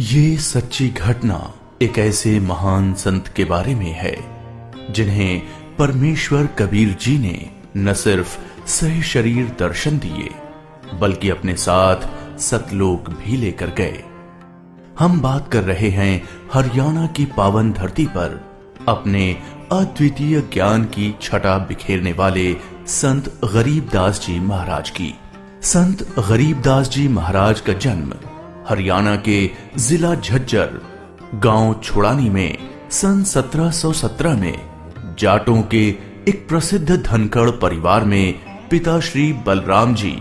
ये सच्ची घटना एक ऐसे महान संत के बारे में है जिन्हें परमेश्वर कबीर जी ने न सिर्फ सह शरीर दर्शन दिए बल्कि अपने साथ सतलोक भी लेकर गए। हम बात कर रहे हैं हरियाणा की पावन धरती पर अपने अद्वितीय ज्ञान की छटा बिखेरने वाले संत गरीबदास जी महाराज की। संत गरीबदास जी महाराज का जन्म हरियाणा के जिला झज्जर गांव छुड़ानी में सन 1717 में जाटों के एक प्रसिद्ध धनखड़ परिवार में पिता श्री बलराम जी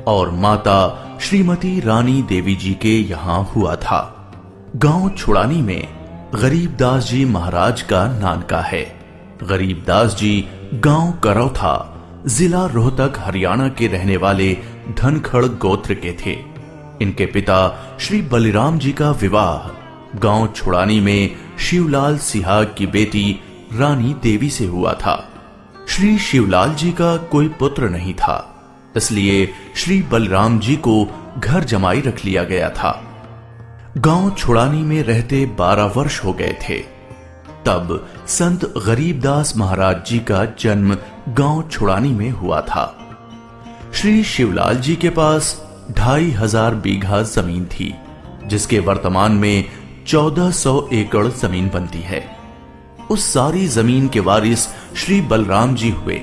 और माता श्रीमती रानी देवी जी के यहाँ हुआ था। गांव छुड़ानी में गरीबदास जी महाराज का नानका है। गरीबदास जी गांव करौथा जिला रोहतक हरियाणा के रहने वाले धनखड़ गोत्र के थे। इनके पिता श्री बलिराम जी का विवाह गांव छुड़ानी में शिवलाल सिहाग की बेटी रानी देवी से हुआ था। श्री शिवलाल जी का कोई पुत्र नहीं था, इसलिए श्री बलराम जी को घर जमाई रख लिया गया था। गांव छुड़ानी में रहते 12 वर्ष हो गए थे तब संत गरीबदास महाराज जी का जन्म गांव छुड़ानी में हुआ था। श्री शिवलाल जी के पास 2500 बीघा जमीन थी, जिसके वर्तमान में 1400 एकड़ जमीन बनती है। उस सारी जमीन के वारिस श्री बलराम जी हुए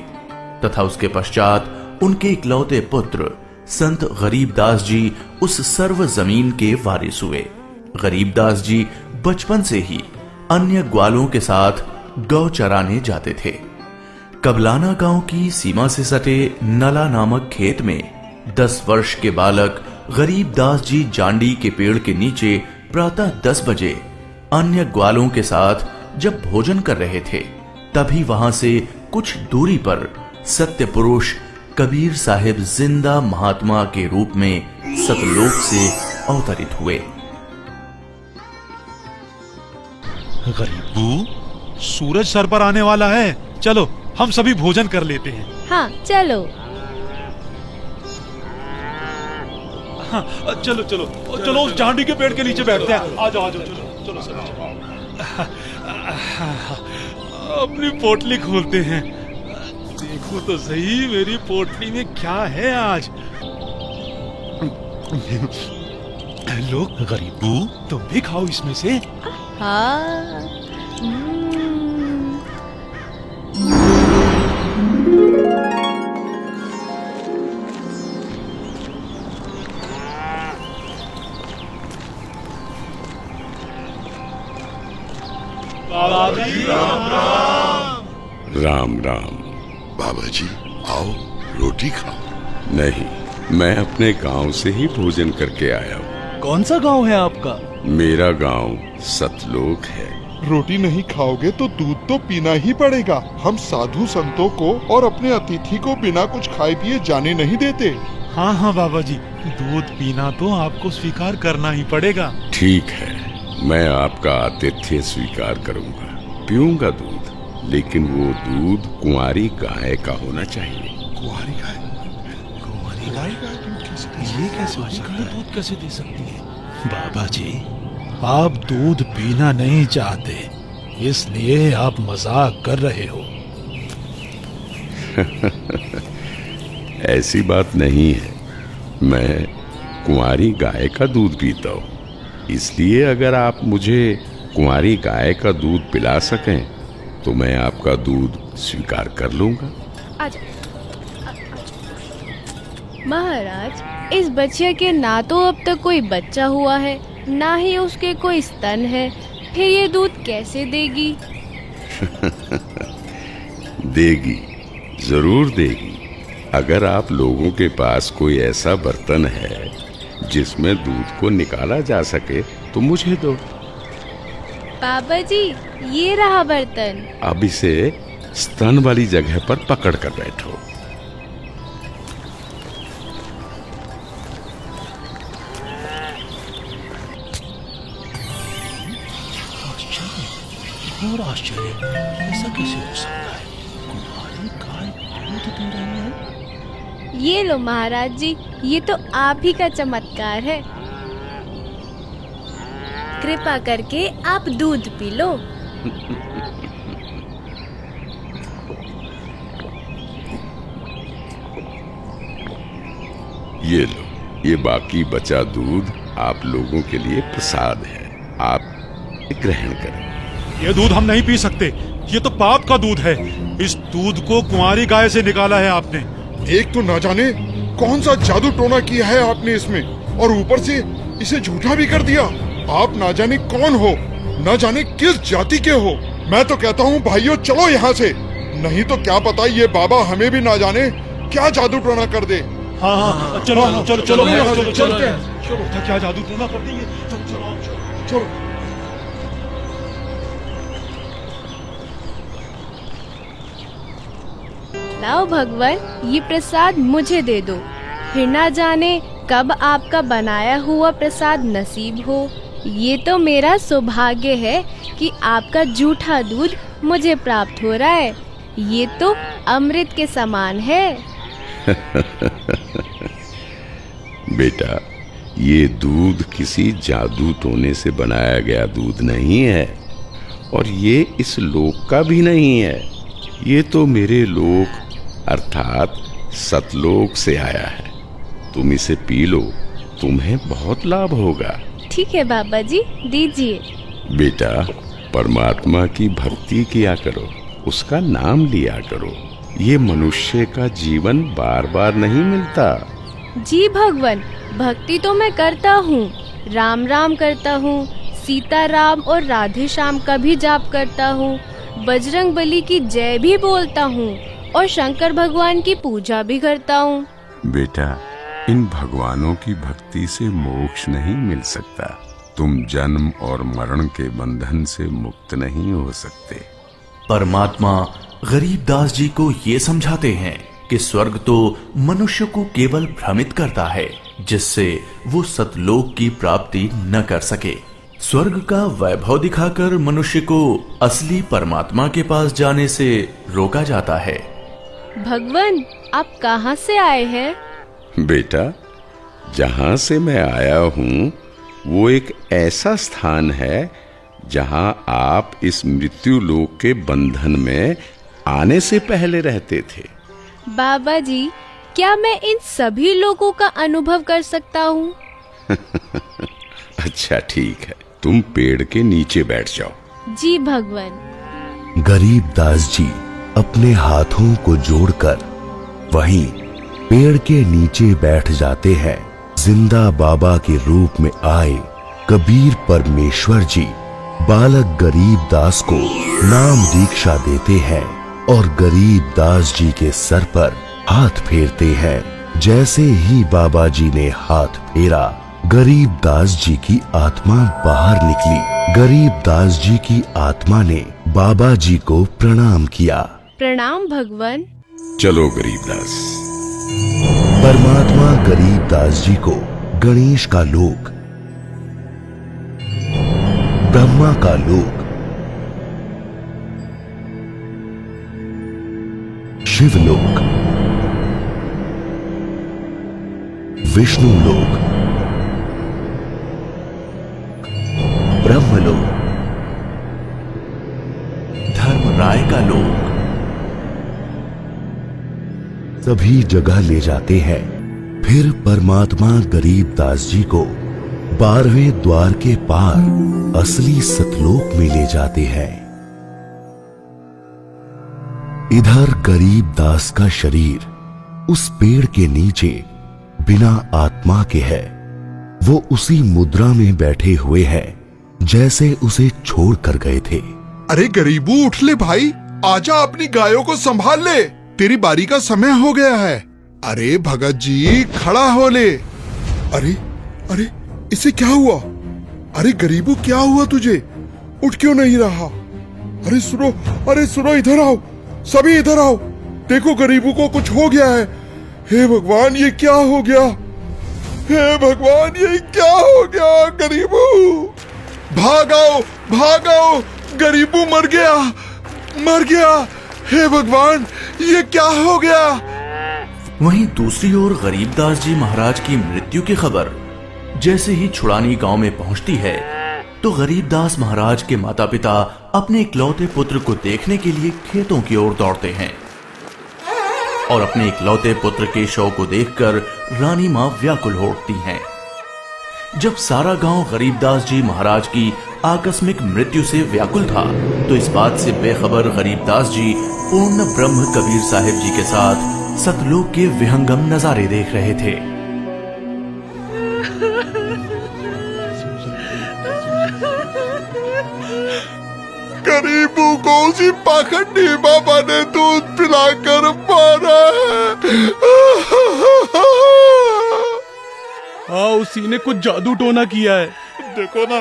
तथा उसके पश्चात उनके इकलौते पुत्र संत गरीबदास जी उस सर्व जमीन के वारिस हुए। गरीबदास जी बचपन से ही अन्य ग्वालों के साथ गौ चराने जाते थे। कबलाना गांव की सीमा से सटे नला नामक खेत में 10 वर्ष के बालक गरीबदास जी जांडी के पेड़ के नीचे प्रातः 10 बजे अन्य ग्वालों के साथ जब भोजन कर रहे थे, तभी वहां से कुछ दूरी पर सत्य पुरुष कबीर साहिब जिंदा महात्मा के रूप में सतलोक से अवतरित हुए। गरीबू, सूरज सर पर आने वाला है, चलो हम सभी भोजन कर लेते हैं। हाँ चलो। हाँ, चलो चलो चलो उस जांडी के पेड़ के नीचे बैठते हैं। आ जाओ चलो चलो चलो। अपनी पोटली खोलते हैं, देखो तो सही मेरी पोटली में क्या है आज। लो गरीबू, तुम भी खाओ इसमें से। हाँ। राम राम। बाबा जी आओ, रोटी खाओ। नहीं, मैं अपने गांव से ही भोजन करके आया हूँ। कौन सा गांव है आपका? मेरा गांव सतलोक है। रोटी नहीं खाओगे तो दूध तो पीना ही पड़ेगा। हम साधु संतों को और अपने अतिथि को बिना कुछ खाए पिए जाने नहीं देते। हाँ हाँ बाबा जी, दूध पीना तो आपको स्वीकार करना ही पड़ेगा। ठीक है, मैं आपका आतिथ्य स्वीकार करूंगा, पीऊंगा दूध, लेकिन वो दूध कुंवारी गाय का होना चाहिए। कुंवारी गाय? कुंवारी गाय? ये कैसे हो सकता है? दूध कैसे दे सकती है? बाबा जी, आप दूध पीना नहीं चाहते, इसलिए आप मजाक कर रहे हो। ऐसी बात नहीं है, मैं कुंवारी गाय का दूध पीता हूँ, इसलिए अगर आप मुझे कुंवारी गाय का दूध पिला सकें तो मैं आपका दूध स्वीकार कर लूंगा। महाराज, इस बच्चे के ना तो अब तक कोई बच्चा हुआ है, ना ही उसके कोई स्तन है, फिर ये दूध कैसे देगी? देगी, जरूर देगी। अगर आप लोगों के पास कोई ऐसा बर्तन है जिसमें दूध को निकाला जा सके तो मुझे दो। बाबा जी, ये रहा बर्तन। अब इसे स्तन वाली जगह पर पकड़ कर बैठो। घोर आश्चर्य, ऐसा कैसे हो सकता है? कुंवारी गाय दूध दे रही है। ये लो महाराज जी, ये तो आप ही का चमत्कार है। कृपा करके आप दूध पी लो। ये लो, ये बाकी बचा दूध आप लोगों के लिए प्रसाद है, आप ग्रहण करें। ये दूध हम नहीं पी सकते, ये तो पाप का दूध है। इस दूध को कुंवारी गाय से निकाला है आपने। एक तो ना जाने कौन सा जादू टोना किया है आपने इसमें, और ऊपर से इसे झूठा भी कर दिया। आप ना जाने कौन हो, ना जाने किस जाति के हो। मैं तो कहता हूँ भाइयों चलो यहाँ से, नहीं तो क्या पता ये बाबा हमें भी ना जाने क्या जादू टोना कर दे। हाँ हाँ चलो चलो चलो चलो चलते हैं। चलो, क्या जादू टोना कर देंगे। चलो चलो चलो। लाओ भगवान, ये प्रसाद मुझे दे दो, फिर ना जाने कब आपका बनाया हुआ प्रसाद नसीब हो। ये तो मेरा सौभाग्य है कि आपका जूठा दूध मुझे प्राप्त हो रहा है। ये तो अमृत के समान है। बेटा, ये दूध किसी जादू टोने से बनाया गया दूध नहीं है, और ये इस लोक का भी नहीं है। ये तो मेरे लोक अर्थात सतलोक से आया है। तुम इसे पी लो, तुम्हें बहुत लाभ होगा। ठीक है बाबा जी, दीजिए। बेटा, परमात्मा की भक्ति किया करो, उसका नाम लिया करो। ये मनुष्य का जीवन बार बार नहीं मिलता। जी भगवान, भक्ति तो मैं करता हूँ, राम राम करता हूँ, सीता राम और राधे श्याम का भी जाप करता हूँ, बजरंग बली की जय भी बोलता हूँ और शंकर भगवान की पूजा भी करता हूँ। बेटा, इन भगवानों की भक्ति से मोक्ष नहीं मिल सकता। तुम जन्म और मरण के बंधन से मुक्त नहीं हो सकते। परमात्मा गरीबदास जी को ये समझाते हैं कि स्वर्ग तो मनुष्य को केवल भ्रमित करता है, जिससे वो सतलोक की प्राप्ति न कर सके। स्वर्ग का वैभव दिखाकर मनुष्य को असली परमात्मा के पास जाने से रोका जाता है। भगवान, आप कहाँ से आए हैं? बेटा, जहां से मैं आया हूँ वो एक ऐसा स्थान है जहां आप इस मृत्यु लोक के बंधन में आने से पहले रहते थे। बाबा जी, क्या मैं इन सभी लोगों का अनुभव कर सकता हूँ? अच्छा ठीक है, तुम पेड़ के नीचे बैठ जाओ। जी भगवान। गरीबदास जी अपने हाथों को जोड़कर वहीं पेड़ के नीचे बैठ जाते हैं। जिंदा बाबा के रूप में आए कबीर परमेश्वर जी बालक गरीबदास को नाम दीक्षा देते हैं और गरीबदास जी के सर पर हाथ फेरते हैं। जैसे ही बाबा जी ने हाथ फेरा, गरीबदास जी की आत्मा बाहर निकली। गरीबदास जी की आत्मा ने बाबा जी को प्रणाम किया। प्रणाम भगवान। चलो गरीबदास। परमात्मा गरीबदास जी को गणेश का लोक, ब्रह्मा का लोक, शिवलोक, विष्णु लोक, ब्रह्मलोक, धर्मराय का लोक, सभी जगह ले जाते हैं। फिर परमात्मा गरीबदास जी को 12वें द्वार के पार असली सतलोक में ले जाते हैं। इधर गरीबदास का शरीर उस पेड़ के नीचे बिना आत्मा के है। वो उसी मुद्रा में बैठे हुए हैं जैसे उसे छोड़ कर गए थे। अरे गरीबू, उठ ले भाई, आजा, अपनी गायों को संभाल ले, तेरी बारी का समय हो गया है। अरे भगत जी, खड़ा हो ले। अरे अरे, इसे क्या हुआ? अरे गरीबू, क्या हुआ तुझे? उठ क्यों नहीं रहा? अरे सुनो, अरे सुनो, इधर आओ, सभी इधर आओ। देखो गरीबू को कुछ हो गया है। हे भगवान, ये क्या हो गया? हे भगवान, ये क्या हो गया? गरीबू, भागो भागो, गरीबू मर गया, मर गया। हे भगवान, ये क्या हो गया? वहीं दूसरी ओर गरीबदास जी महाराज की मृत्यु की खबर जैसे ही छुड़ानी गांव में पहुंचती है, तो गरीबदास महाराज के माता पिता अपने इकलौते पुत्र को देखने के लिए खेतों की ओर दौड़ते हैं और अपने इकलौते पुत्र के शव को देखकर रानी मां व्याकुल हो उठती हैं। जब सारा गांव गरीबदास जी महाराज की आकस्मिक मृत्यु से व्याकुल था, तो इस बात से बेखबर गरीबदास जी पूर्ण ब्रह्म कबीर साहिब जी के साथ सतलोक के विहंगम नजारे देख रहे थे। गरीबों को उसी पाखंडी बाबा ने दूध पिलाकर मारा है। हाँ, उसी ने कुछ जादू टोना किया है। देखो ना,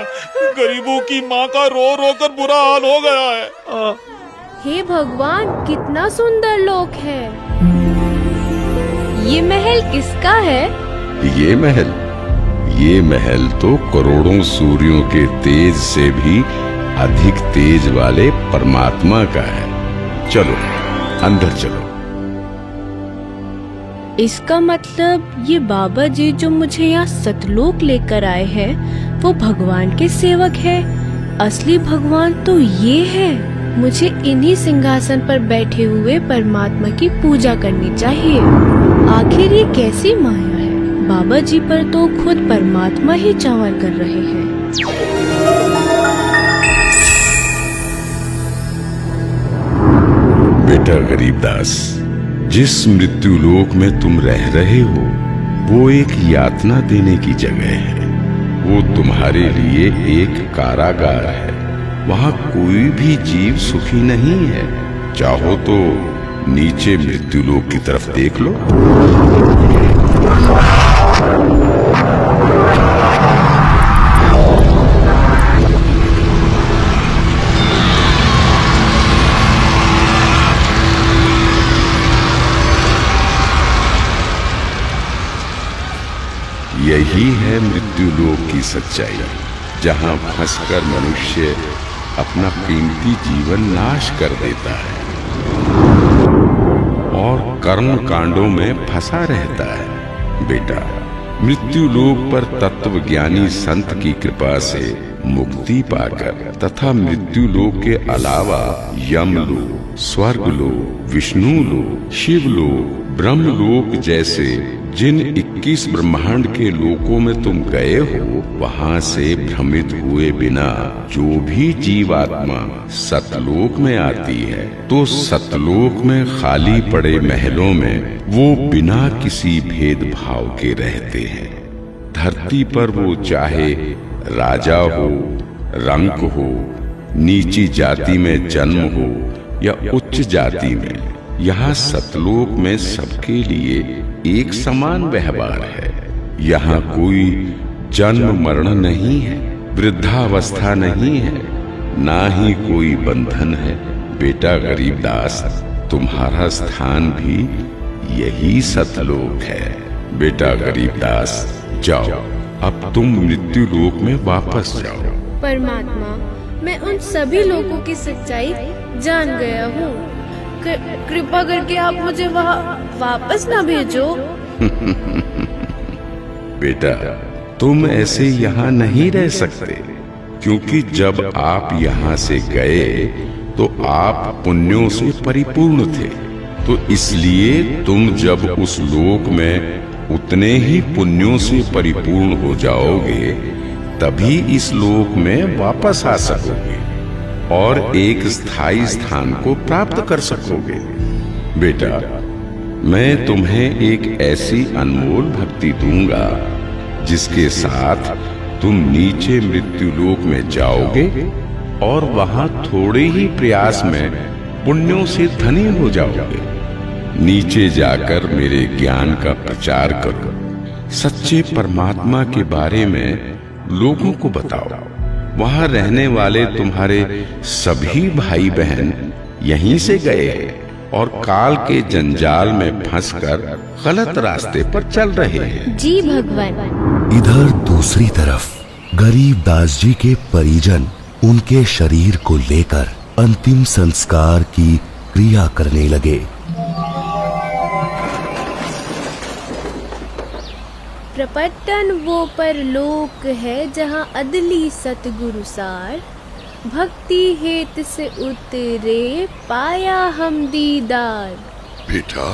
गरीबों की माँ का रो रो कर बुरा हाल हो गया है। हे भगवान, कितना सुंदर लोक है। ये महल किसका है? ये महल तो करोड़ों सूर्यों के तेज से भी अधिक तेज वाले परमात्मा का है। चलो अंदर चलो। इसका मतलब ये बाबा जी जो मुझे यहाँ सतलोक लेकर आए हैं, वो भगवान के सेवक है। असली भगवान तो ये है। मुझे इन्हीं सिंहासन पर बैठे हुए परमात्मा की पूजा करनी चाहिए। आखिर ये कैसी माया है? बाबा जी पर तो खुद परमात्मा ही चावर कर रहे हैं। बेटा गरीबदास, जिस मृत्यु लोक में तुम रह रहे हो वो एक यातना देने की जगह है। वो तुम्हारे लिए एक कारागार है। वहाँ कोई भी जीव सुखी नहीं है। चाहो तो नीचे मृत्यु लोक की तरफ देख लो। यही है मृत्यु लोक की सच्चाई, जहां फंसकर मनुष्य अपना कीमती जीवन नाश कर देता है और कर्म कांडों में फंसा रहता है। बेटा, मृत्यु लोक पर तत्वज्ञानी संत की कृपा से मुक्ति पाकर तथा मृत्यु लोक के अलावा यमलोक, स्वर्गलोक, विष्णु लोक, शिवलोक, ब्रह्मलोक जैसे जिन 21 ब्रह्मांड के लोकों में तुम गए हो, वहां से भ्रमित हुए बिना जो भी जीवात्मा सतलोक में आती है, तो सतलोक में खाली पड़े महलों में वो बिना किसी भेदभाव के रहते हैं। धरती पर वो चाहे राजा हो, रंक हो, नीची जाति में जन्म हो या उच्च जाति में, यहाँ सतलोक में सबके लिए एक समान व्यवहार है। यहाँ कोई जन्म मरण नहीं है, वृद्धावस्था नहीं है, ना ही कोई बंधन है। बेटा गरीबदास, तुम्हारा स्थान भी यही सतलोक है। बेटा गरीबदास, जाओ, अब तुम मृत्यु लोक में वापस जाओ। परमात्मा, मैं उन सभी लोगों की सच्चाई जान गया हूँ। कृपा करके आप मुझे वहाँ वापस ना भेजो। बेटा, तुम ऐसे यहाँ नहीं रह सकते, क्योंकि जब आप यहाँ से गए तो आप पुण्यों से परिपूर्ण थे। तो इसलिए तुम जब उस लोक में उतने ही पुण्यों से परिपूर्ण हो जाओगे, तभी इस लोक में वापस आ सकोगे और एक स्थायी स्थान को प्राप्त कर सकोगे। बेटा, मैं तुम्हें एक ऐसी अनमोल भक्ति दूंगा जिसके साथ तुम नीचे मृत्यु लोक में जाओगे और वहां थोड़े ही प्रयास में पुण्यों से धनी हो जाओगे। नीचे जाकर मेरे ज्ञान का प्रचार करो, सच्चे परमात्मा के बारे में लोगों को बताओ। वहां रहने वाले तुम्हारे सभी भाई बहन यहीं से गए हैं और काल के जंजाल में फंसकर गलत रास्ते पर चल रहे हैं। जी भगवान। इधर दूसरी तरफ गरीबदास जी के परिजन उनके शरीर को लेकर अंतिम संस्कार की क्रिया करने लगे। प्रपटन वो परलोक है जहाँ अदली सतगुरु सार, भक्ति हेत से उतरे पाया हम दीदार। बेटा,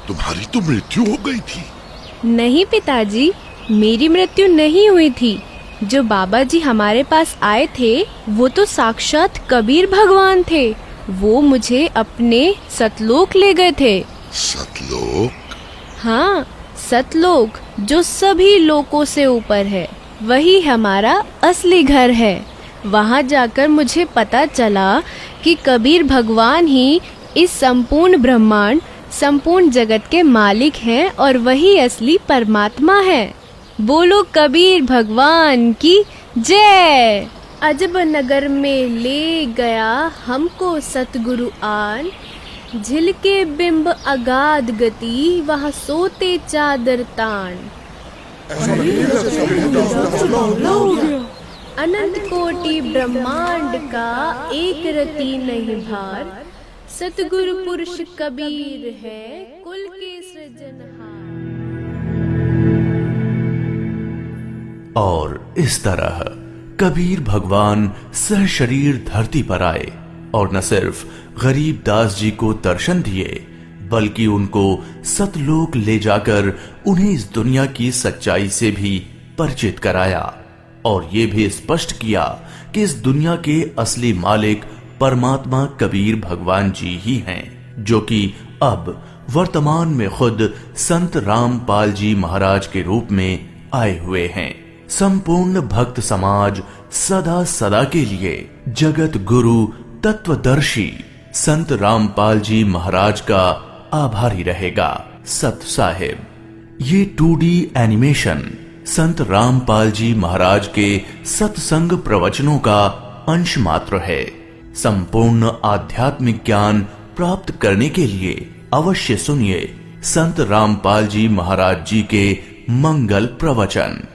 तुम्हारी तो मृत्यु हो गई थी। नहीं पिताजी, मेरी मृत्यु नहीं हुई थी। जो बाबा जी हमारे पास आए थे वो तो साक्षात कबीर भगवान थे। वो मुझे अपने सतलोक ले गए थे। सतलोक? हाँ, सतलोक जो सभी लोकों से ऊपर है, वही हमारा असली घर है। वहाँ जाकर मुझे पता चला कि कबीर भगवान ही इस संपूर्ण ब्रह्मांड, संपूर्ण जगत के मालिक हैं और वही असली परमात्मा है। बोलो कबीर भगवान की जय। अजब नगर में ले गया हमको सतगुरु आन, झिलके बिंब अगाध गति वहाँ सोते चादर तान। अनंत कोटि ब्रह्मांड का एक रति नहीं भार, सतगुरु पुरुष कबीर है कुल के सृजनहार। और इस तरह कबीर भगवान सहशरीर धरती पर आए और न सिर्फ गरीब दास जी को दर्शन दिए, बल्कि उनको सतलोक ले जाकर उन्हें इस दुनिया की सच्चाई से भी परिचित कराया और ये भी स्पष्ट किया कि इस दुनिया के असली मालिक परमात्मा कबीर भगवान जी ही हैं, जो कि अब वर्तमान में खुद संत रामपाल जी महाराज के रूप में आए हुए हैं। संपूर्ण भक्त समाज सदा सदा के लिए जगत गुरु तत्वदर्शी संत रामपाल जी महाराज का आभारी रहेगा। सत साहिब। ये 2D एनिमेशन संत रामपाल जी महाराज के सत्संग प्रवचनों का अंश मात्र है। संपूर्ण आध्यात्मिक ज्ञान प्राप्त करने के लिए अवश्य सुनिए संत रामपाल जी महाराज जी के मंगल प्रवचन।